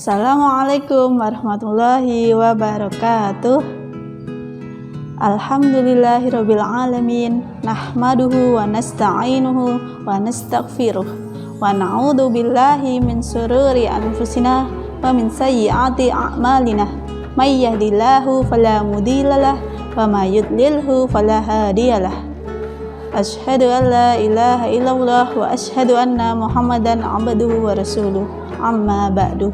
Assalamualaikum warahmatullahi wabarakatuh. Alhamdulillahirabbil alamin, nahmaduhu wa nasta'inuhu wa nastaghfiruh wa na'udzu billahi min syururi anfusina wa min sayyiati a'malina. May yahdihillahu fala mudhillalah wa may yudlilhu fala hadiyalah. Asyhadu an la ilaha illallah wa asyhadu anna Muhammadan abduhu wa rasuluh. Amma ba'du.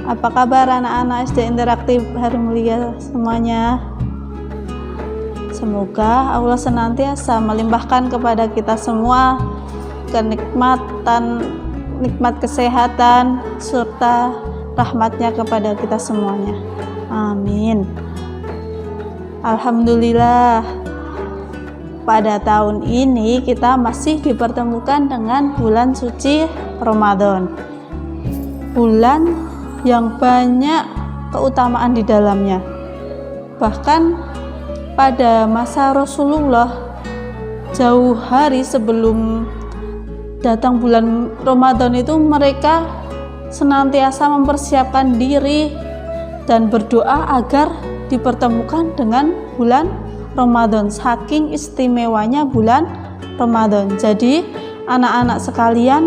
Apa kabar anak-anak SD Interaktif hari mulia semuanya? Semoga Allah senantiasa melimpahkan kepada kita semua kenikmatan, nikmat kesehatan serta rahmatnya kepada kita semuanya. Amin. Alhamdulillah, pada tahun ini kita masih dipertemukan dengan bulan suci Ramadan, bulan yang banyak keutamaan di dalamnya. Bahkan pada masa Rasulullah, jauh hari sebelum datang bulan Ramadan itu, mereka senantiasa mempersiapkan diri dan berdoa agar dipertemukan dengan bulan Ramadan. Saking istimewanya bulan Ramadan. Jadi anak-anak sekalian,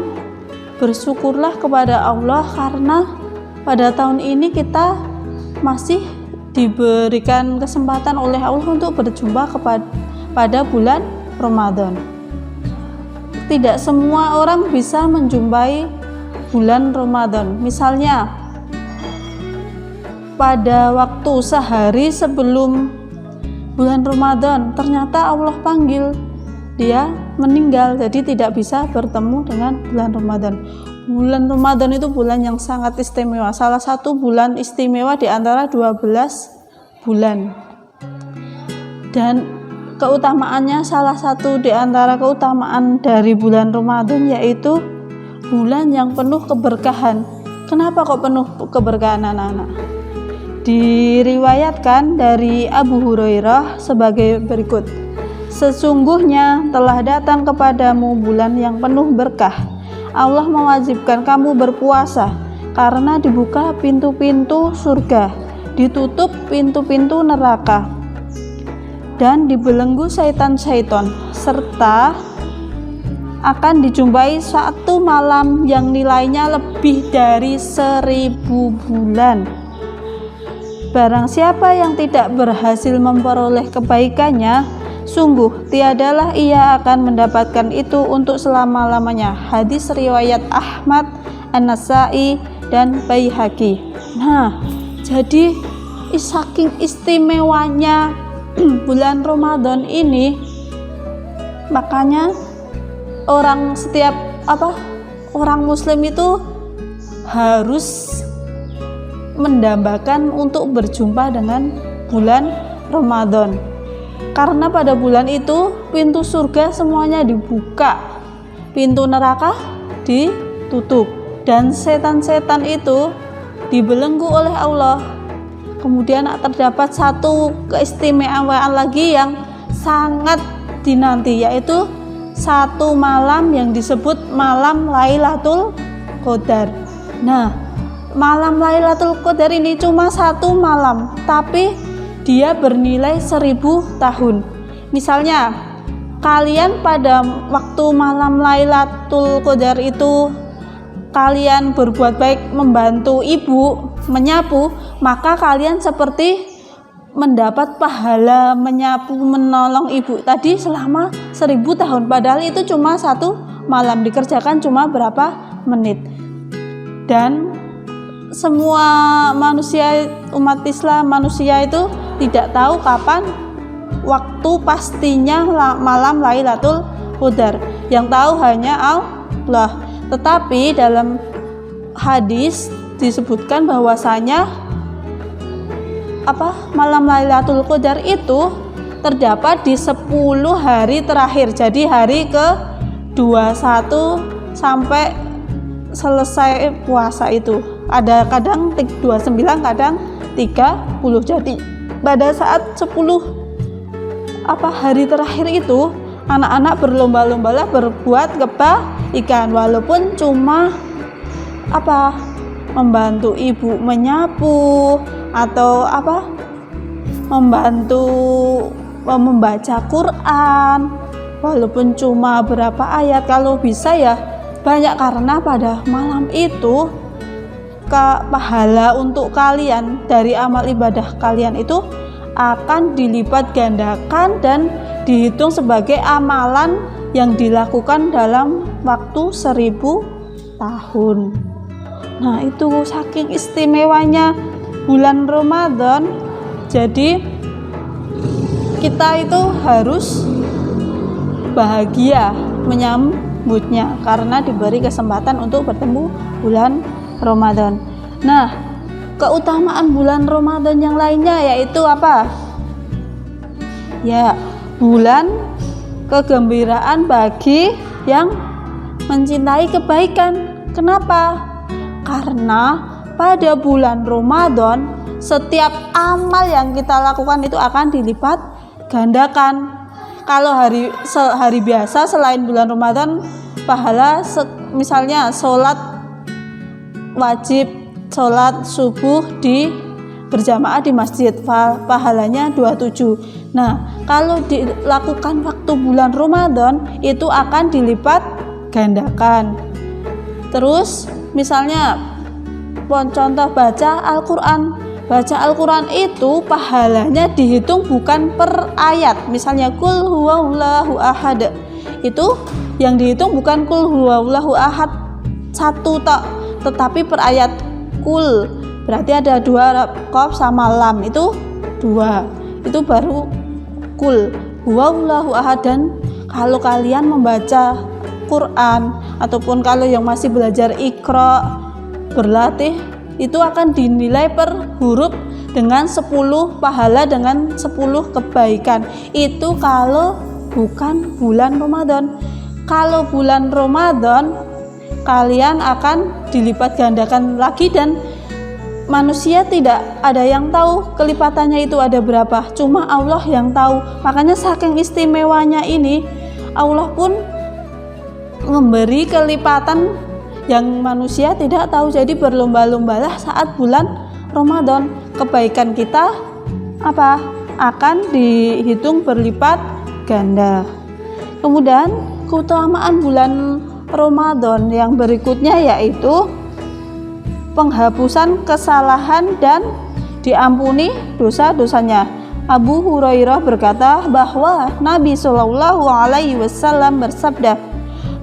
bersyukurlah kepada Allah karena pada tahun ini kita masih diberikan kesempatan oleh Allah untuk berjumpa pada bulan Ramadan. Tidak semua orang bisa menjumpai bulan Ramadan. Misalnya pada waktu sehari sebelum bulan Ramadan ternyata Allah panggil, dia meninggal, jadi tidak bisa bertemu dengan bulan Ramadan. Bulan Ramadan itu bulan yang sangat istimewa, salah satu bulan istimewa di antara 12 bulan. Dan keutamaannya, salah satu di antara keutamaan dari bulan Ramadan yaitu bulan yang penuh keberkahan. Kenapa kok penuh keberkahan anak-anak? Diriwayatkan dari Abu Hurairah sebagai berikut. Sesungguhnya telah datang kepadamu bulan yang penuh berkah. Allah mewajibkan kamu berpuasa karena dibuka pintu-pintu surga, ditutup pintu-pintu neraka, dan dibelenggu syaitan-syaitan, serta akan dijumpai satu malam yang nilainya lebih dari 1000 bulan. Barang siapa yang tidak berhasil memperoleh kebaikannya, sungguh tiadalah ia akan mendapatkan itu untuk selama-lamanya. Hadis riwayat Ahmad, An-Nasai, dan Baihaqi. Nah, jadi saking istimewanya bulan Ramadan ini, makanya orang muslim itu harus mendambakan untuk berjumpa dengan bulan Ramadan. Karena pada bulan itu pintu surga semuanya dibuka, pintu neraka ditutup, dan setan-setan itu dibelenggu oleh Allah. Kemudian terdapat satu keistimewaan lagi yang sangat dinanti, yaitu satu malam yang disebut malam Lailatul Qadar. Nah, malam Lailatul Qadar ini cuma satu malam, tapi dia bernilai 1000 tahun. Misalnya, kalian pada waktu malam Lailatul Qadar itu kalian berbuat baik, membantu ibu menyapu, maka kalian seperti mendapat pahala menyapu, menolong ibu tadi selama 1000 tahun. Padahal itu cuma satu malam, dikerjakan cuma berapa menit. Dan semua manusia, umat Islam, manusia itu tidak tahu kapan waktu pastinya malam Lailatul Qadar. Yang tahu hanya Allah. Tetapi dalam hadis disebutkan bahwasanya malam Lailatul Qadar itu terdapat di 10 hari terakhir. Jadi hari ke-21 sampai selesai puasa itu. Ada kadang 29, kadang 30. Jadi pada saat 10 hari terakhir itu, anak-anak berlomba-lombalah berbuat kebaikan, walaupun cuma membantu ibu menyapu atau membantu membaca Quran, walaupun cuma berapa ayat, kalau bisa ya banyak, karena pada malam itu pahala untuk kalian dari amal ibadah kalian itu akan dilipat gandakan dan dihitung sebagai amalan yang dilakukan dalam waktu 1000 tahun. Nah, itu saking istimewanya bulan Ramadan. Jadi kita itu harus bahagia menyambutnya karena diberi kesempatan untuk bertemu bulan Ramadan. Nah, keutamaan bulan Ramadan yang lainnya yaitu apa? Ya, bulan kegembiraan bagi yang mencintai kebaikan. Kenapa? Karena pada bulan Ramadan setiap amal yang kita lakukan itu akan dilipat gandakan. Kalau hari biasa selain bulan Ramadan, pahala misalnya sholat wajib, sholat subuh berjamaah di masjid, pahalanya 27. Nah, kalau dilakukan waktu bulan Ramadan itu akan dilipat gandakan. Terus misalnya contoh baca Al-Quran. Baca Al-Quran itu pahalanya dihitung bukan per ayat. Misalnya Qul huwallahu ahad, itu yang dihitung bukan Qul huwallahu ahad satu tetapi per ayat. Qul berarti ada 2 qaf sama lam, itu 2, itu baru Qul huwallahu ahad. Dan kalau kalian membaca Quran ataupun kalau yang masih belajar Iqra, berlatih, itu akan dinilai per huruf dengan 10 pahala, dengan 10 kebaikan. Itu kalau bukan bulan Ramadan. Kalau bulan Ramadan kalian akan dilipat gandakan lagi, dan manusia tidak ada yang tahu kelipatannya itu ada berapa, cuma Allah yang tahu. Makanya saking istimewanya ini, Allah pun memberi kelipatan yang manusia tidak tahu. Jadi berlomba-lombalah saat bulan Ramadan, kebaikan kita akan dihitung berlipat ganda. Kemudian keutamaan bulan Ramadan yang berikutnya yaitu penghapusan kesalahan dan diampuni dosa-dosanya. Abu Hurairah berkata bahwa Nabi Shallallahu Alaihi Wasallam bersabda,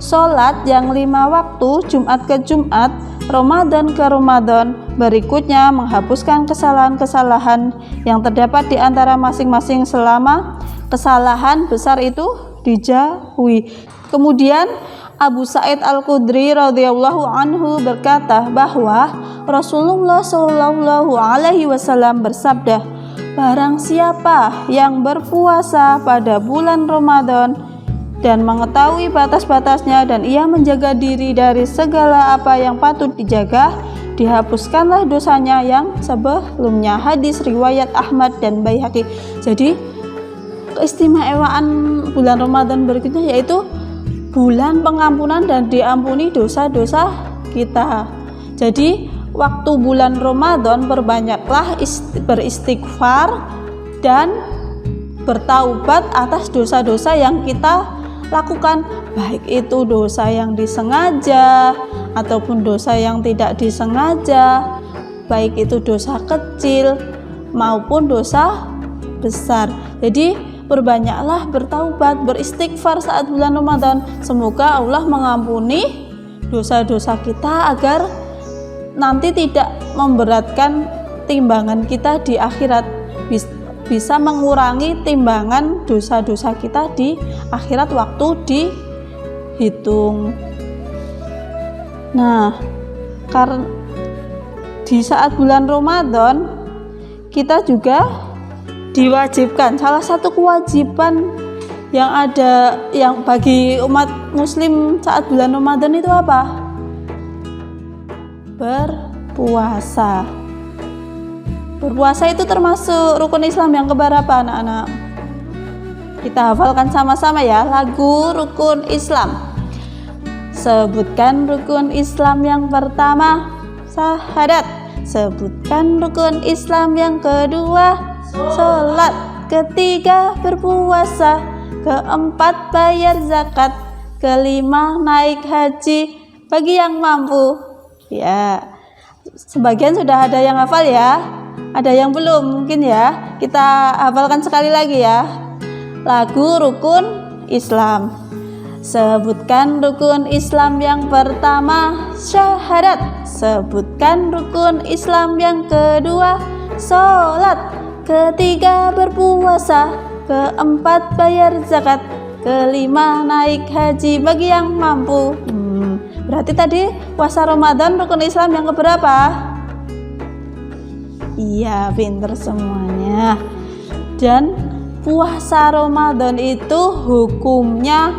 "Sholat yang 5 waktu Jumat ke Jumat, Ramadan ke Ramadan berikutnya menghapuskan kesalahan-kesalahan yang terdapat di antara masing-masing selama kesalahan besar itu dijauhi." Kemudian Abu Sa'id Al-Khudri radhiyallahu anhu berkata bahwa Rasulullah Shallallahu Alaihi Wasallam bersabda, "Barang siapa yang berpuasa pada bulan Ramadan dan mengetahui batas-batasnya dan ia menjaga diri dari segala apa yang patut dijaga, dihapuskanlah dosanya yang sebelumnya." Hadis riwayat Ahmad dan Baihaqi. Jadi keistimewaan bulan Ramadan berikutnya yaitu bulan pengampunan dan diampuni dosa-dosa kita. Jadi waktu bulan Ramadan perbanyaklah beristighfar dan bertaubat atas dosa-dosa yang kita lakukan, baik itu dosa yang disengaja ataupun dosa yang tidak disengaja, baik itu dosa kecil maupun dosa besar. Jadi perbanyaklah bertaubat, beristighfar saat bulan Ramadan. Semoga Allah mengampuni dosa-dosa kita agar nanti tidak memberatkan timbangan kita di akhirat, bisa mengurangi timbangan dosa-dosa kita di akhirat waktu dihitung. Nah, karena di saat bulan Ramadan kita juga diwajibkan, salah satu kewajiban yang ada yang bagi umat muslim saat bulan Ramadan itu apa? Berpuasa. Berpuasa itu termasuk rukun Islam yang keberapa, anak-anak? Kita hafalkan sama-sama ya, lagu rukun Islam. Sebutkan rukun Islam yang pertama. syahadat. Sebutkan rukun Islam yang kedua, sholat. Ketiga, berpuasa. Keempat, bayar zakat. Kelima, naik haji bagi yang mampu. Ya, sebagian sudah ada yang hafal ya, ada yang belum mungkin ya. Kita hafalkan sekali lagi ya. Lagu rukun Islam. Sebutkan rukun Islam yang pertama, syahadat. Sebutkan rukun Islam yang kedua, sholat. Ketiga, berpuasa. Keempat, bayar zakat. Kelima, naik haji bagi yang mampu. Berarti tadi puasa Ramadan rukun Islam yang keberapa? Iya, pinter semuanya. Dan puasa Ramadan itu hukumnya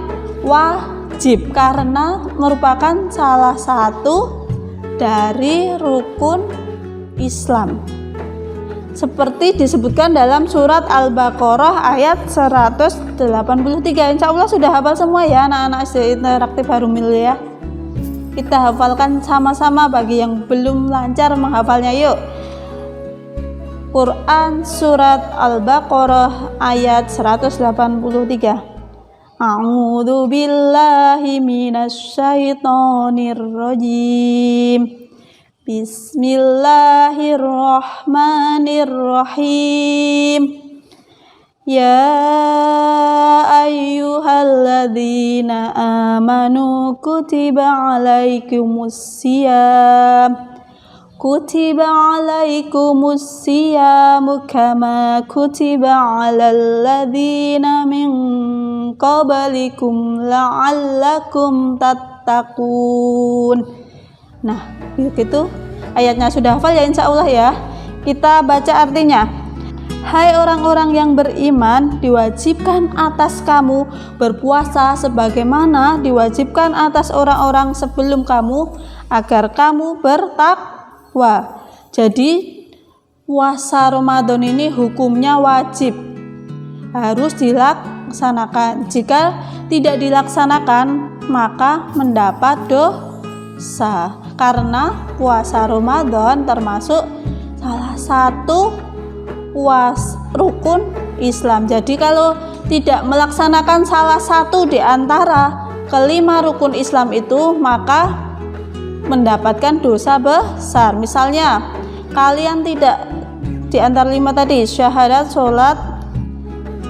wajib karena merupakan salah satu dari rukun Islam. Seperti disebutkan dalam surat Al-Baqarah ayat 183. Insya Allah sudah hafal semua ya anak-anak SD Interaktif Harumil ya. Kita hafalkan sama-sama bagi yang belum lancar menghafalnya, yuk. Quran surat Al-Baqarah ayat 183. A'udzu billahi minasy syaithanir rajim. Bismillahirrahmanirrahim. Ya ayyuhalladzina amanu kutiba alaikumus-siyamu kama kutiba alal ladzina min qablikum la'allakum tattaqun. Nah, begitu ayatnya sudah hafal ya insya Allah ya. Kita baca artinya. Hai orang-orang yang beriman, diwajibkan atas kamu berpuasa sebagaimana diwajibkan atas orang-orang sebelum kamu agar kamu bertakwa. Jadi puasa Ramadan ini hukumnya wajib, harus dilaksanakan. Jika tidak dilaksanakan maka mendapat dosa. Karena puasa Ramadan termasuk salah satu rukun Islam. Jadi kalau tidak melaksanakan salah satu di antara kelima rukun Islam itu, maka mendapatkan dosa besar. Misalnya kalian tidak di antara lima tadi, syahadat, sholat,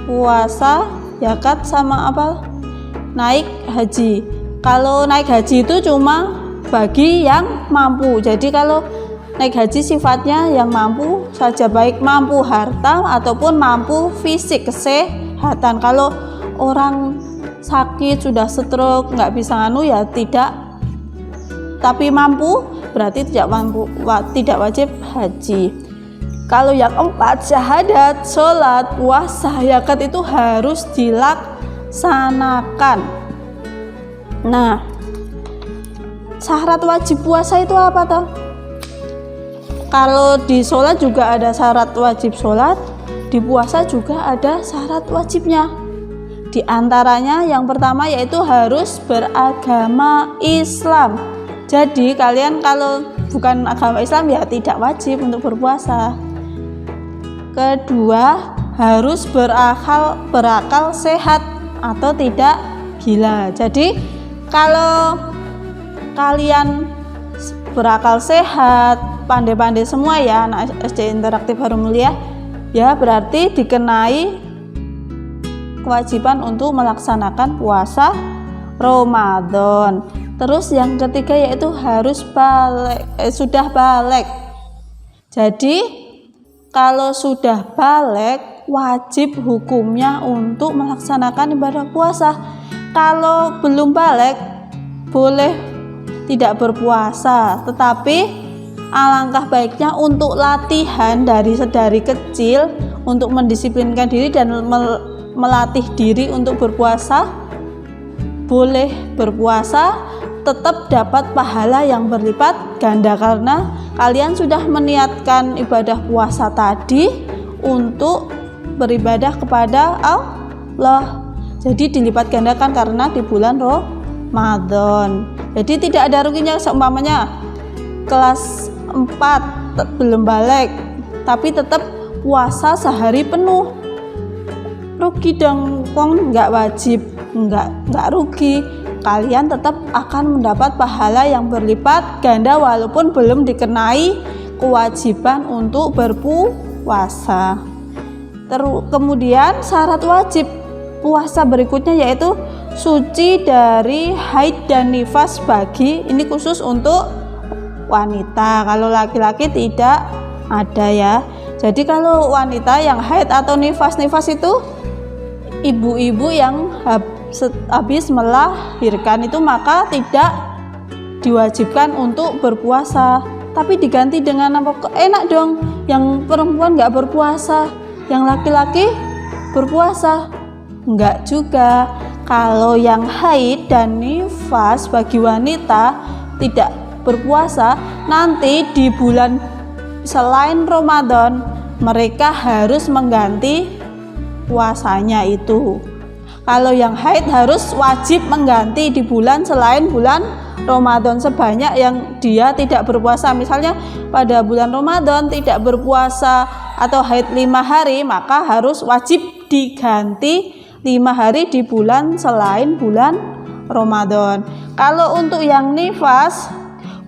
puasa, zakat, sama apa? Naik haji. Kalau naik haji itu cuma bagi yang mampu. Jadi kalau naik haji sifatnya yang mampu saja, baik mampu harta ataupun mampu fisik kesehatan. Kalau orang sakit sudah stroke nggak bisa ya tidak, tapi mampu berarti tidak wajib haji. Kalau yang keempat, syahadat, sholat, puasa, zakat itu harus dilaksanakan. Nah, syarat wajib puasa itu apa toh? Kalau di sholat juga ada syarat wajib sholat, di puasa juga ada syarat wajibnya. Di antaranya yang pertama yaitu harus beragama Islam. Jadi kalian kalau bukan agama Islam ya tidak wajib untuk berpuasa. Kedua, harus berakal sehat atau tidak gila. Jadi kalau kalian berakal sehat, pandai-pandai semua ya anak SD Interaktif Harumil ya, berarti dikenai kewajiban untuk melaksanakan puasa Ramadan. Terus yang ketiga yaitu harus sudah balik. Jadi kalau sudah balik wajib hukumnya untuk melaksanakan ibadah puasa. Kalau belum balik boleh tidak berpuasa, tetapi alangkah baiknya untuk latihan dari sedari kecil untuk mendisiplinkan diri dan melatih diri untuk berpuasa. Boleh berpuasa, tetap dapat pahala yang berlipat ganda karena kalian sudah meniatkan ibadah puasa tadi untuk beribadah kepada Allah. Jadi dilipat gandakan karena di bulan Ramadan. Jadi tidak ada ruginya. Seumpamanya kelas belum balik tapi tetap puasa sehari penuh, rugi dong. Kong nggak wajib, nggak rugi, kalian tetap akan mendapat pahala yang berlipat ganda walaupun belum dikenai kewajiban untuk berpuasa. Kemudian syarat wajib puasa berikutnya yaitu suci dari haid dan nifas ini khusus untuk wanita, kalau laki-laki tidak ada ya. Jadi kalau wanita yang haid atau nifas itu ibu-ibu yang habis melahirkan itu maka tidak diwajibkan untuk berpuasa, tapi diganti dengan apa? Enak dong, yang perempuan nggak berpuasa, yang laki-laki berpuasa. Enggak juga. Kalau yang haid dan nifas bagi wanita tidak berpuasa, nanti di bulan selain Ramadan mereka harus mengganti puasanya itu. Kalau yang haid harus wajib mengganti di bulan selain bulan Ramadan sebanyak yang dia tidak berpuasa. Misalnya pada bulan Ramadan tidak berpuasa atau haid 5 hari, maka harus wajib diganti 5 hari di bulan selain bulan Ramadan. Kalau untuk yang nifas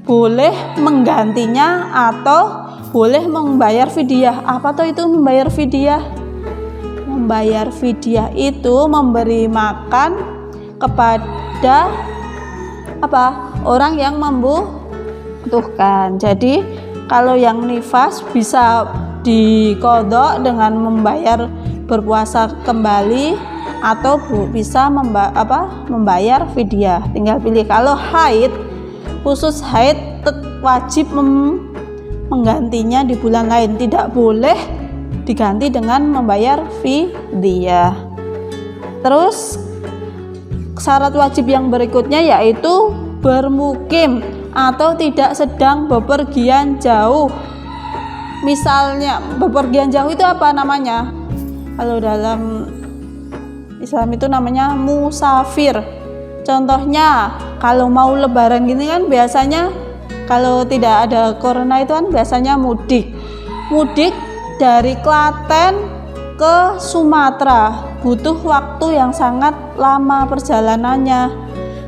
boleh menggantinya atau boleh membayar fidyah. Apa tuh itu membayar fidyah? Membayar fidyah itu memberi makan kepada orang yang membutuhkan. Jadi kalau yang nifas bisa diqodho dengan membayar berpuasa kembali atau bisa membayar fidyah, tinggal pilih. Kalau haid, khusus haid wajib menggantinya di bulan lain, tidak boleh diganti dengan membayar fidyah. Terus syarat wajib yang berikutnya yaitu bermukim atau tidak sedang bepergian jauh. Misalnya bepergian jauh itu apa namanya? Kalau dalam Islam itu namanya musafir. Contohnya kalau mau lebaran gini kan biasanya kalau tidak ada corona itu kan biasanya mudik dari Klaten ke Sumatera, butuh waktu yang sangat lama perjalanannya,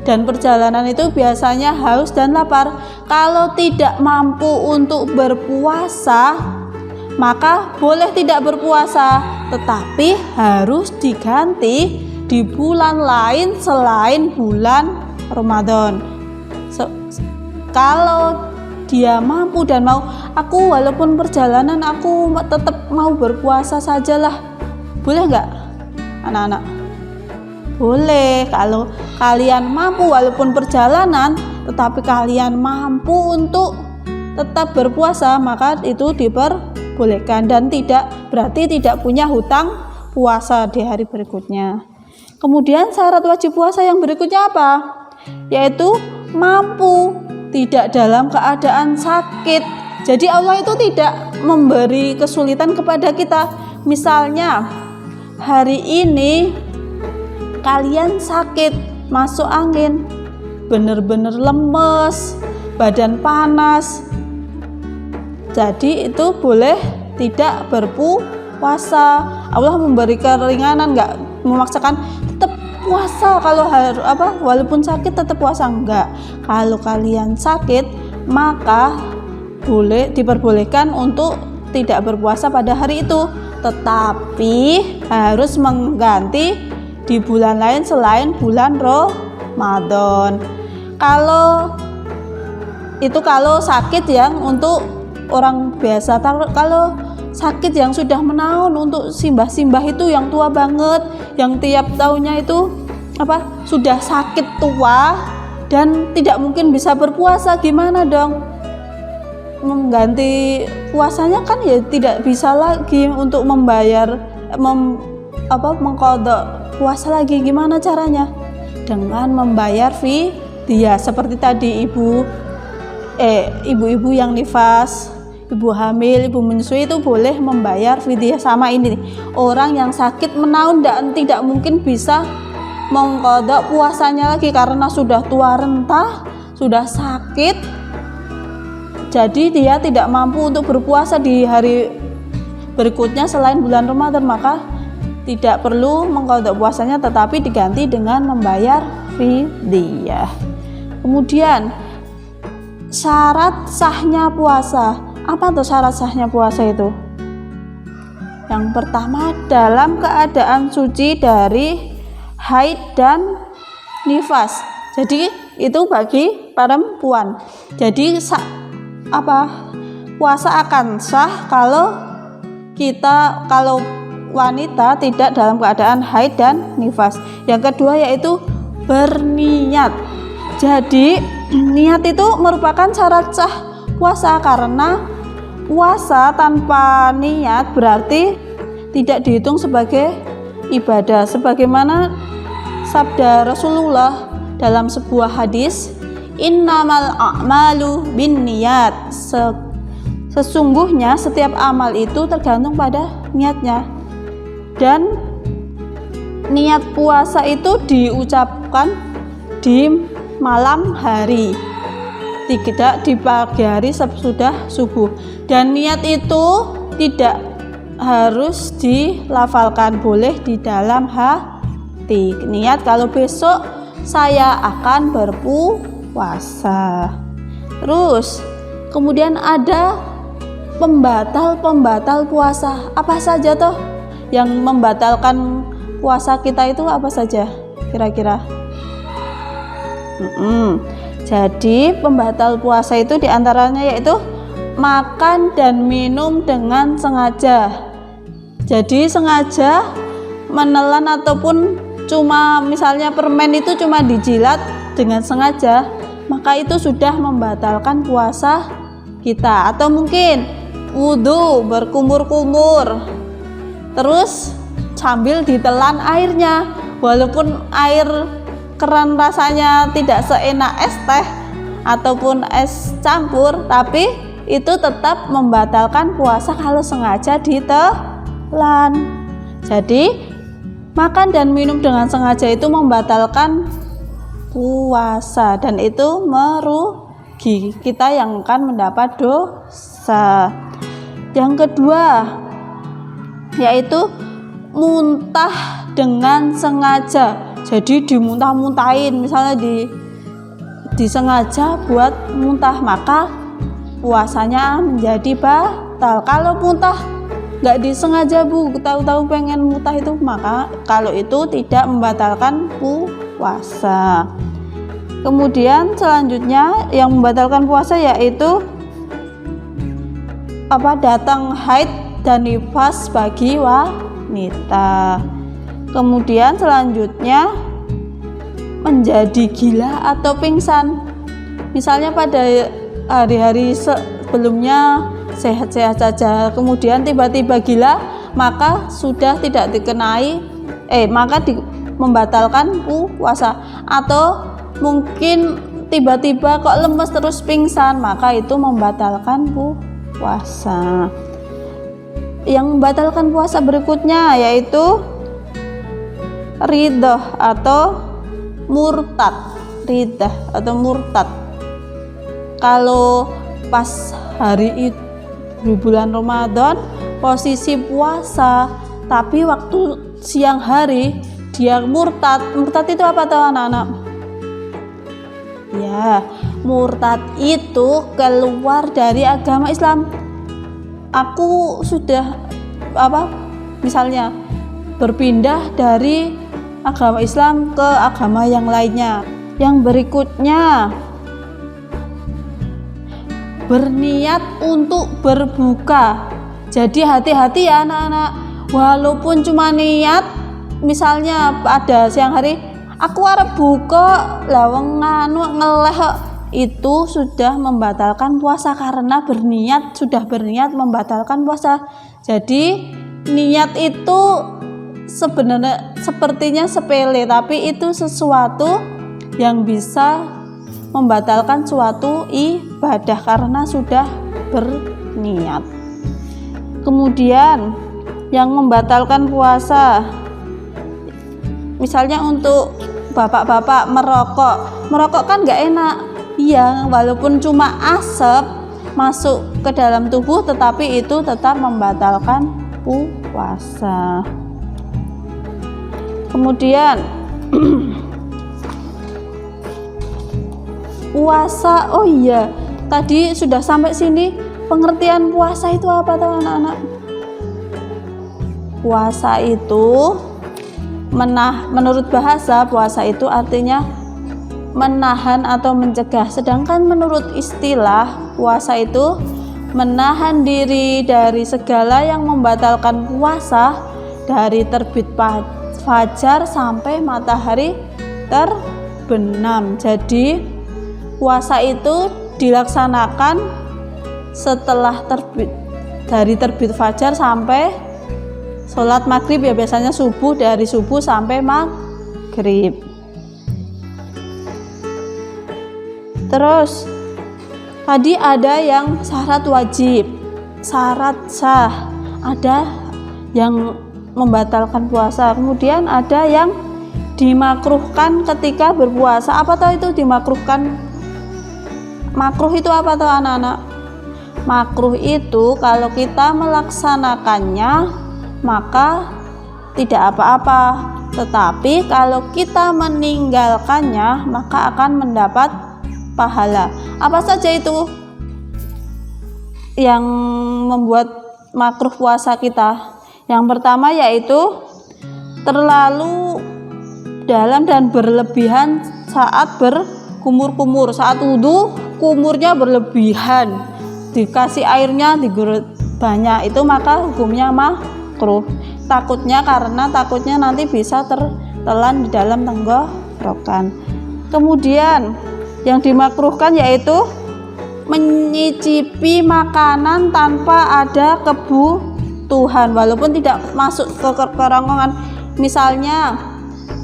dan perjalanan itu biasanya haus dan lapar. Kalau tidak mampu untuk berpuasa maka boleh tidak berpuasa, tetapi harus diganti di bulan lain selain bulan Ramadan. Kalau dia mampu dan mau, aku walaupun perjalanan aku tetap mau berpuasa sajalah, boleh nggak anak-anak? Boleh. Kalau kalian mampu walaupun perjalanan tetapi kalian mampu untuk tetap berpuasa, maka itu diperbolehkan dan tidak berarti tidak punya hutang puasa di hari berikutnya. Kemudian syarat wajib puasa yang berikutnya apa? Yaitu mampu, tidak dalam keadaan sakit. Jadi Allah itu tidak memberi kesulitan kepada kita. Misalnya hari ini kalian sakit, masuk angin, benar-benar lemes, badan panas, jadi itu boleh tidak berpuasa. Allah memberi keringanan, nggak memaksakan tetap puasa. Kalau harus walaupun sakit tetap puasa, enggak. Kalau kalian sakit maka boleh diperbolehkan untuk tidak berpuasa pada hari itu, tetapi harus mengganti di bulan lain selain bulan Ramadan. Kalau sakit yang untuk orang biasa. Kalau sakit yang sudah menaun untuk simbah-simbah itu yang tua banget, yang tiap tahunnya itu sudah sakit tua dan tidak mungkin bisa berpuasa, gimana dong? Mengganti puasanya kan ya tidak bisa lagi untuk membayar mengqodho puasa lagi. Gimana caranya? Dengan membayar fidyah seperti tadi ibu-ibu yang nifas, ibu hamil, ibu menyusui itu boleh membayar fidyah. Sama ini nih, orang yang sakit menaun dan tidak mungkin bisa mengqodho puasanya lagi karena sudah tua renta, sudah sakit, jadi dia tidak mampu untuk berpuasa di hari berikutnya selain bulan Ramadan, maka tidak perlu mengqadha puasanya, tetapi diganti dengan membayar fidyah. Kemudian syarat sahnya puasa. Apa tuh syarat sahnya puasa itu? Yang pertama, dalam keadaan suci dari haid dan nifas. Jadi itu bagi perempuan. Jadi puasa akan sah kalau wanita tidak dalam keadaan haid dan nifas. Yang kedua yaitu berniat. Jadi niat itu merupakan syarat sah puasa, karena puasa tanpa niat berarti tidak dihitung sebagai ibadah, sebagaimana sabda Rasulullah dalam sebuah hadis, innamal a'malu binniyat, sesungguhnya setiap amal itu tergantung pada niatnya. Dan niat puasa itu diucapkan di malam hari, tidak di pagi hari sesudah subuh. Dan niat itu tidak harus dilafalkan, boleh di dalam hati. Niat kalau besok saya akan berpuasa. Terus kemudian ada pembatal puasa. Apa saja toh yang membatalkan puasa kita itu, apa saja kira-kira? Jadi pembatal puasa itu diantaranya yaitu makan dan minum dengan sengaja. Jadi sengaja menelan ataupun cuma misalnya permen itu cuma dijilat dengan sengaja, maka itu sudah membatalkan puasa kita. Atau mungkin wudhu berkumur-kumur terus sambil ditelan airnya, walaupun air keran rasanya tidak seenak es teh ataupun es campur, tapi itu tetap membatalkan puasa kalau sengaja ditelan. Jadi makan dan minum dengan sengaja itu membatalkan puasa, dan itu merugi kita yang akan mendapat dosa. Yang kedua yaitu muntah dengan sengaja. Jadi dimuntah-muntahin, misalnya disengaja buat muntah, maka puasanya menjadi batal. Kalau muntah nggak disengaja tahu-tahu pengen muntah itu, maka kalau itu tidak membatalkan puasa. Kemudian selanjutnya yang membatalkan puasa yaitu datang haid dan nifas bagi wanita. Kemudian selanjutnya menjadi gila atau pingsan. Misalnya pada hari-hari sebelumnya sehat-sehat saja, kemudian tiba-tiba gila, maka sudah tidak membatalkan puasa. Atau mungkin tiba-tiba kok lemes terus pingsan, maka itu membatalkan puasa. Yang membatalkan puasa berikutnya yaitu ridho atau murtad. Kalau pas hari itu di bulan Ramadan posisi puasa, tapi waktu siang hari dia murtad. Murtad itu apa tahu anak-anak? Ya, murtad itu keluar dari agama Islam. Aku sudah misalnya berpindah dari agama Islam ke agama yang lainnya. Yang berikutnya berniat untuk berbuka. Jadi hati-hati ya anak-anak, walaupun cuma niat, misalnya pada siang hari aku arep buka lawang ngeleh, itu sudah membatalkan puasa karena sudah berniat membatalkan puasa. Jadi niat itu sebenarnya sepertinya sepele, tapi itu sesuatu yang bisa membatalkan suatu ibadah karena sudah berniat. Kemudian yang membatalkan puasa, misalnya untuk bapak-bapak merokok kan nggak enak. Iya, walaupun cuma asap, masuk ke dalam tubuh, tetapi itu tetap membatalkan puasa. Kemudian puasa, oh iya, tadi sudah sampai sini. Pengertian puasa itu apa tuh anak-anak? Puasa itu menurut bahasa, puasa itu artinya menahan atau mencegah. Sedangkan menurut istilah, puasa itu menahan diri dari segala yang membatalkan puasa, dari terbit fajar sampai matahari terbenam. Jadi puasa itu dilaksanakan setelah dari terbit fajar sampai sholat maghrib, ya biasanya subuh, dari subuh sampai maghrib. Terus tadi ada yang syarat wajib, syarat sah, ada yang membatalkan puasa, kemudian ada yang dimakruhkan ketika berpuasa. Apa toh itu dimakruhkan? Makruh itu apa toh anak-anak? Makruh itu kalau kita melaksanakannya maka tidak apa-apa, tetapi kalau kita meninggalkannya maka akan mendapat pahala. Apa saja itu yang membuat makruh puasa kita? Yang pertama yaitu terlalu dalam dan berlebihan saat berkumur-kumur. Saat wudhu kumurnya berlebihan, dikasih airnya digurut banyak, itu maka hukumnya makruh. Karena takutnya nanti bisa tertelan di dalam tenggorokan. Kemudian yang dimakruhkan yaitu menyicipi makanan tanpa ada kebutuhan, walaupun tidak masuk ke kerongkongan. Misalnya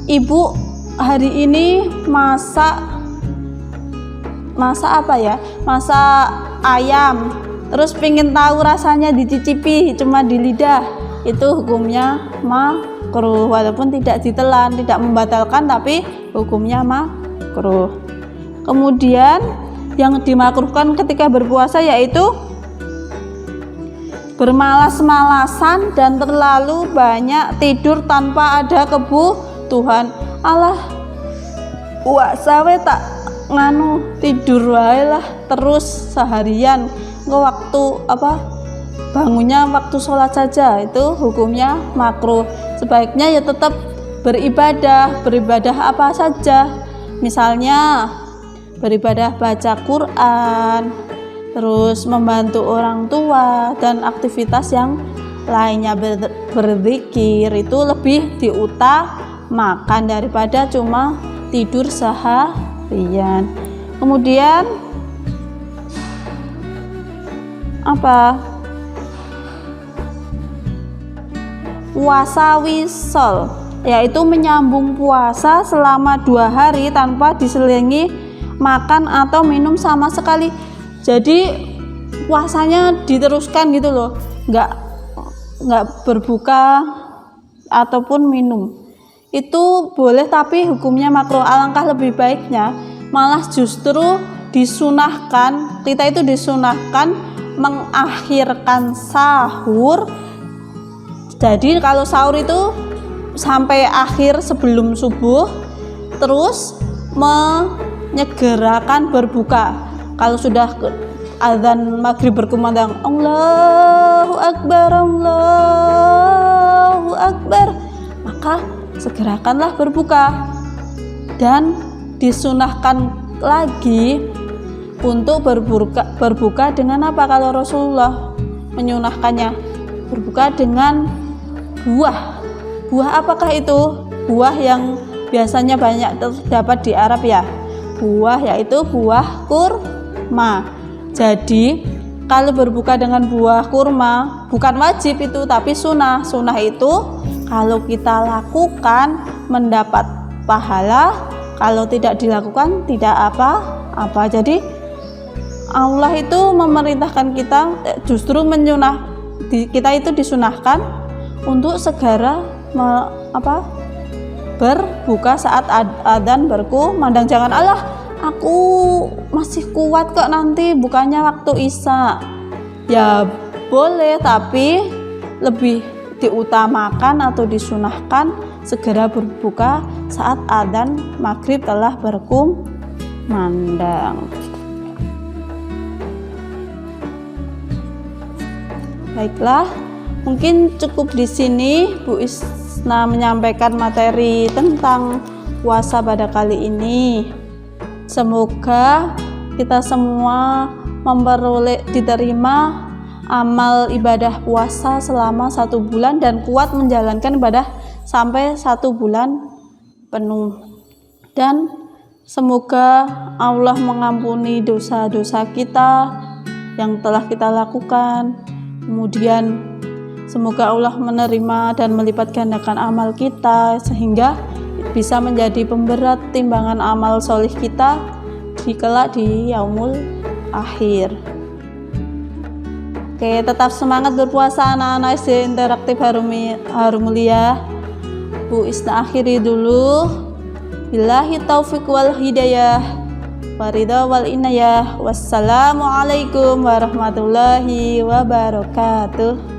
ibu hari ini masak apa ya, masak ayam, terus pengen tahu rasanya, dicicipi cuma di lidah, itu hukumnya makruh, walaupun tidak ditelan, tidak membatalkan, tapi hukumnya makruh. Kemudian yang dimakruhkan ketika berpuasa yaitu bermalas-malasan dan terlalu banyak tidur tanpa ada kebutuhan. Alah, puasa we tak tidur wae lah terus seharian, nggak waktu bangunnya waktu sholat saja, itu hukumnya makruh. Sebaiknya ya tetap beribadah apa saja, misalnya beribadah baca Quran, terus membantu orang tua, dan aktivitas yang lainnya, berzikir, itu lebih diutamakan daripada cuma tidur seharian. Kemudian puasa wisol, yaitu menyambung puasa selama 2 hari tanpa diselingi makan atau minum sama sekali. Jadi puasanya diteruskan gitu loh, nggak berbuka ataupun minum. Itu boleh tapi hukumnya makruh. Alangkah lebih baiknya malah justru disunahkan, kita itu disunahkan mengakhirkan sahur. Jadi kalau sahur itu sampai akhir sebelum subuh, terus menyegerakan berbuka. Kalau sudah azan maghrib berkumandang Allahu Akbar, Allahu Akbar, maka segerakanlah berbuka. Dan disunahkan lagi untuk berbuka dengan apa? Kalau Rasulullah menyunahkannya berbuka dengan buah. Apakah itu? Buah yang biasanya banyak terdapat di Arab ya, buah yaitu buah kurma. Jadi kalau berbuka dengan buah kurma bukan wajib itu, tapi sunnah itu kalau kita lakukan mendapat pahala, kalau tidak dilakukan tidak apa-apa. Jadi Allah itu memerintahkan kita, justru kita itu disunahkan untuk segera berbuka saat adzan berkumandang. Jangan Allah, aku masih kuat kok nanti bukannya waktu isya. Ya boleh, tapi lebih diutamakan atau disunahkan segera berbuka saat adzan maghrib telah berkumandang. Baiklah, mungkin cukup di sini Bu Isna menyampaikan materi tentang puasa pada kali ini. Semoga kita semua memperoleh diterima amal ibadah puasa selama 1 bulan dan kuat menjalankan ibadah sampai 1 bulan penuh. Dan semoga Allah mengampuni dosa-dosa kita yang telah kita lakukan. Kemudian semoga Allah menerima dan melipat gandakan amal kita sehingga bisa menjadi pemberat timbangan amal solih kita kelak di yaumul akhir. Oke, tetap semangat berpuasa anak-anak SD Interaktif Harumulia. Bu Isna akhiri dulu. Billahi taufiq wal hidayah, waridha wal inayah. Wassalamualaikum warahmatullahi wabarakatuh.